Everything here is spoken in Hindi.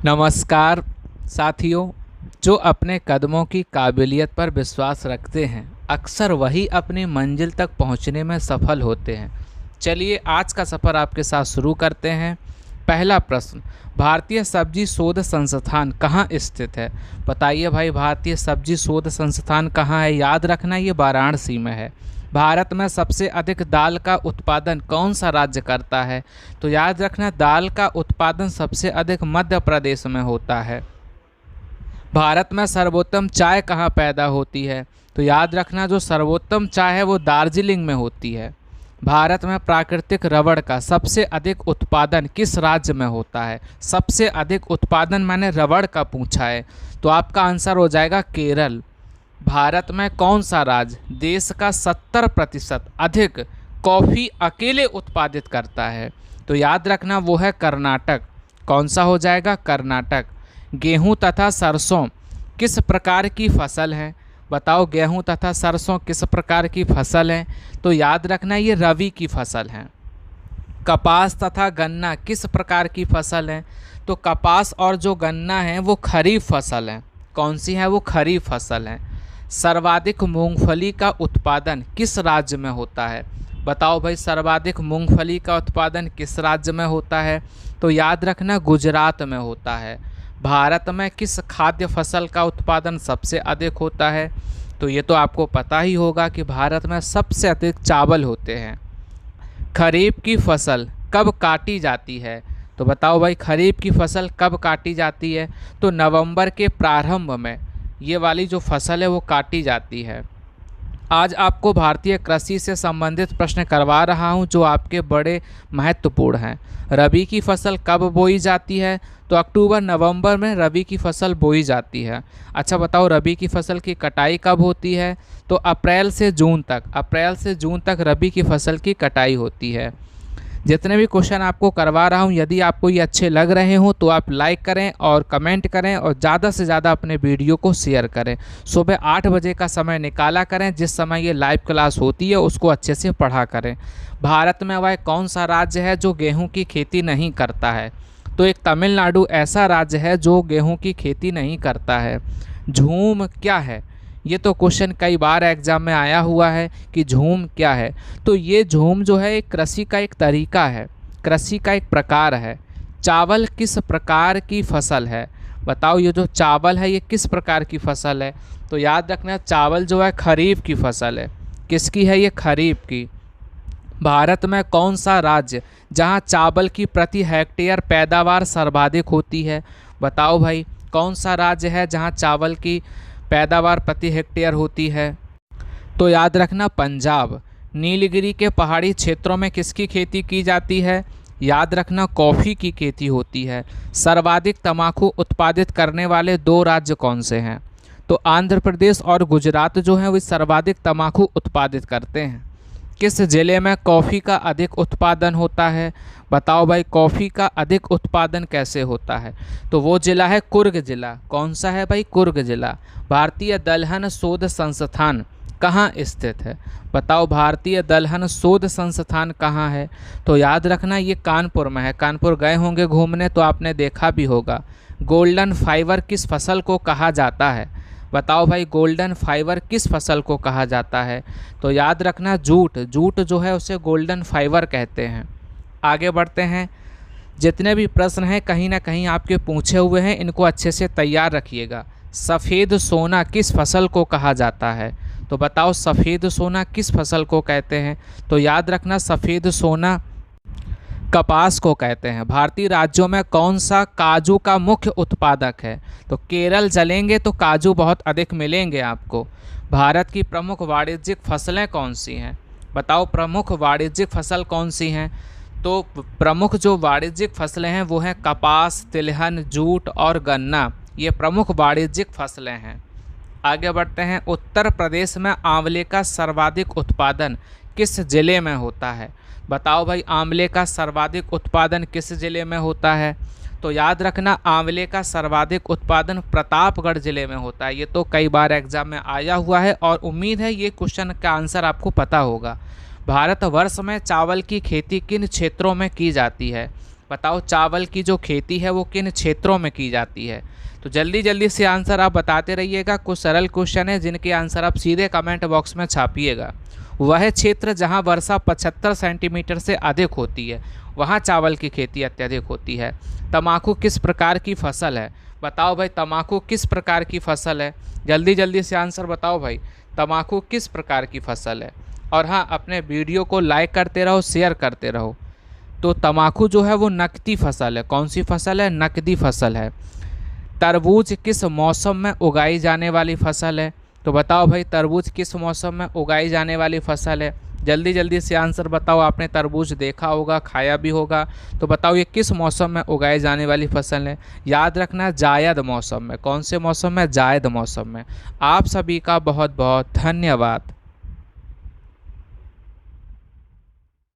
नमस्कार साथियों। जो अपने कदमों की काबिलियत पर विश्वास रखते हैं अक्सर वही अपनी मंजिल तक पहुंचने में सफल होते हैं। चलिए आज का सफ़र आपके साथ शुरू करते हैं। पहला प्रश्न, भारतीय सब्जी शोध संस्थान कहाँ स्थित है? बताइए भाई, भारतीय सब्जी शोध संस्थान कहाँ है? याद रखना ये वाराणसी में है। भारत में सबसे अधिक दाल का उत्पादन कौन सा राज्य करता है? तो याद रखना दाल का उत्पादन सबसे अधिक मध्य प्रदेश में होता है। भारत में सर्वोत्तम चाय कहाँ पैदा होती है? तो याद रखना जो सर्वोत्तम चाय है वो दार्जिलिंग में होती है। भारत में प्राकृतिक रबड़ का सबसे अधिक उत्पादन किस राज्य में होता है? सबसे अधिक उत्पादन मैंने रबड़ का पूछा है, तो आपका आंसर हो जाएगा केरल। भारत में कौन सा राज्य देश का 70% अधिक कॉफ़ी अकेले उत्पादित करता है? तो याद रखना वो है कर्नाटक। कौन सा हो जाएगा? कर्नाटक। गेहूं तथा सरसों किस प्रकार की फसल है? बताओ, गेहूं तथा सरसों किस प्रकार की फसल है? तो याद रखना ये रबी की फसल है। कपास तथा गन्ना किस प्रकार की फसल है? तो कपास और जो गन्ना है वो खरीफ फसल है। कौन सी है? वो खरीफ फसल है। सर्वाधिक मूंगफली का उत्पादन किस राज्य में होता है? बताओ भाई, सर्वाधिक मूंगफली का उत्पादन किस राज्य में होता है? तो याद रखना गुजरात में होता है। भारत में किस खाद्य फसल का उत्पादन सबसे अधिक होता है? तो ये तो आपको पता ही होगा कि भारत में सबसे अधिक चावल होते हैं। खरीफ की फसल कब काटी जाती है? तो बताओ भाई, खरीफ की फसल कब काटी जाती है? तो नवंबर के प्रारंभ में ये वाली जो फसल है वो काटी जाती है। आज आपको भारतीय कृषि से संबंधित प्रश्न करवा रहा हूं जो आपके बड़े महत्वपूर्ण हैं। रबी की फसल कब बोई जाती है? तो अक्टूबर नवंबर में रबी की फसल बोई जाती है। अच्छा बताओ, रबी की फसल की कटाई कब होती है? तो अप्रैल से जून तक रबी की फसल की कटाई होती है। जितने भी क्वेश्चन आपको करवा रहा हूं, यदि आपको ये अच्छे लग रहे हों तो आप लाइक करें और कमेंट करें और ज़्यादा से ज़्यादा अपने वीडियो को शेयर करें। सुबह 8 बजे का समय निकाला करें, जिस समय ये लाइव क्लास होती है उसको अच्छे से पढ़ा करें। भारत में वह कौन सा राज्य है जो गेहूँ की खेती नहीं करता है? तो एक तमिलनाडु ऐसा राज्य है जो गेहूँ की खेती नहीं करता है। झूम क्या है? ये तो क्वेश्चन कई बार एग्जाम में आया हुआ है कि झूम क्या है। तो ये झूम जो है एक कृषि का एक तरीका है, कृषि का एक प्रकार है। चावल किस प्रकार की फसल है? बताओ, ये जो चावल है ये किस प्रकार की फसल है? तो याद रखना चावल जो है खरीफ की फसल है। किसकी है? ये खरीफ की। भारत में कौन सा राज्य जहां चावल की प्रति हेक्टेयर पैदावार सर्वाधिक होती है? बताओ भाई, कौन सा राज्य है जहां चावल की पैदावार प्रति हेक्टेयर होती है? तो याद रखना पंजाब। नीलगिरी के पहाड़ी क्षेत्रों में किसकी खेती की जाती है? याद रखना कॉफ़ी की खेती होती है। सर्वाधिक तंबाकू उत्पादित करने वाले 2 राज्य कौन से हैं? तो आंध्र प्रदेश और गुजरात जो हैं वो सर्वाधिक तंबाकू उत्पादित करते हैं। किस जिले में कॉफ़ी का अधिक उत्पादन होता है? बताओ भाई, कॉफ़ी का अधिक उत्पादन कैसे होता है? तो वो जिला है कुर्ग जिला। कौन सा है भाई? कुर्ग जिला। भारतीय दलहन शोध संस्थान कहाँ स्थित है? बताओ, भारतीय दलहन शोध संस्थान कहाँ है? तो याद रखना ये कानपुर में है। कानपुर गए होंगे घूमने तो आपने देखा भी होगा। गोल्डन फाइबर किस फसल को कहा जाता है? बताओ भाई, गोल्डन फाइबर किस फसल को कहा जाता है? तो याद रखना जूट जो है उसे गोल्डन फाइबर कहते हैं। आगे बढ़ते हैं। जितने भी प्रश्न हैं कहीं ना कहीं आपके पूछे हुए हैं, इनको अच्छे से तैयार रखिएगा। सफ़ेद सोना किस फसल को कहा जाता है? तो बताओ, सफ़ेद सोना किस फसल को कहते हैं? तो याद रखना सफ़ेद सोना कपास को कहते हैं। भारतीय राज्यों में कौन सा काजू का मुख्य उत्पादक है? तो केरल चलेंगे तो काजू बहुत अधिक मिलेंगे आपको। भारत की प्रमुख वाणिज्यिक फसलें कौन सी हैं? बताओ, प्रमुख वाणिज्यिक फसल कौन सी हैं? तो प्रमुख जो वाणिज्यिक फसलें हैं वो हैं कपास, तिलहन, जूट और गन्ना। ये प्रमुख वाणिज्यिक फसलें हैं। आगे बढ़ते हैं। उत्तर प्रदेश में आंवले का सर्वाधिक उत्पादन किस जिले में होता है? बताओ भाई, आंवले का सर्वाधिक उत्पादन किस जिले में होता है? तो याद रखना आंवले का सर्वाधिक उत्पादन प्रतापगढ़ जिले में होता है। ये तो कई बार एग्जाम में आया हुआ है और उम्मीद है ये क्वेश्चन का आंसर आपको पता होगा। भारतवर्ष में चावल की खेती किन क्षेत्रों में की जाती है? बताओ चावल की जो खेती है वो किन क्षेत्रों में की जाती है। तो जल्दी जल्दी से आंसर आप बताते रहिएगा। कुछ सरल क्वेश्चन है जिनके आंसर आप सीधे कमेंट बॉक्स में छापिएगा। वह क्षेत्र जहां वर्षा 75 सेंटीमीटर से अधिक होती है वहां चावल की खेती अत्यधिक होती है। तम्बाकू किस प्रकार की फसल है। बताओ भाई तम्बाकू किस प्रकार की फसल है। जल्दी जल्दी से आंसर बताओ भाई, तम्बाकू किस प्रकार की फसल है। और हाँ, अपने वीडियो को लाइक करते रहो, शेयर करते रहो। तो तम्बाकू जो है वो नकदी फसल है। कौन सी फसल है? नकदी फसल है। तरबूज किस मौसम में उगाई जाने वाली फसल है। तो बताओ भाई तरबूज किस मौसम में उगाई जाने वाली फसल है। जल्दी जल्दी से आंसर बताओ। आपने तरबूज देखा होगा, खाया भी होगा, तो बताओ ये किस मौसम में उगाई जाने वाली फसल है। याद रखना जायद मौसम में। कौन से मौसम में? जायद मौसम में। आप सभी का बहुत बहुत धन्यवाद।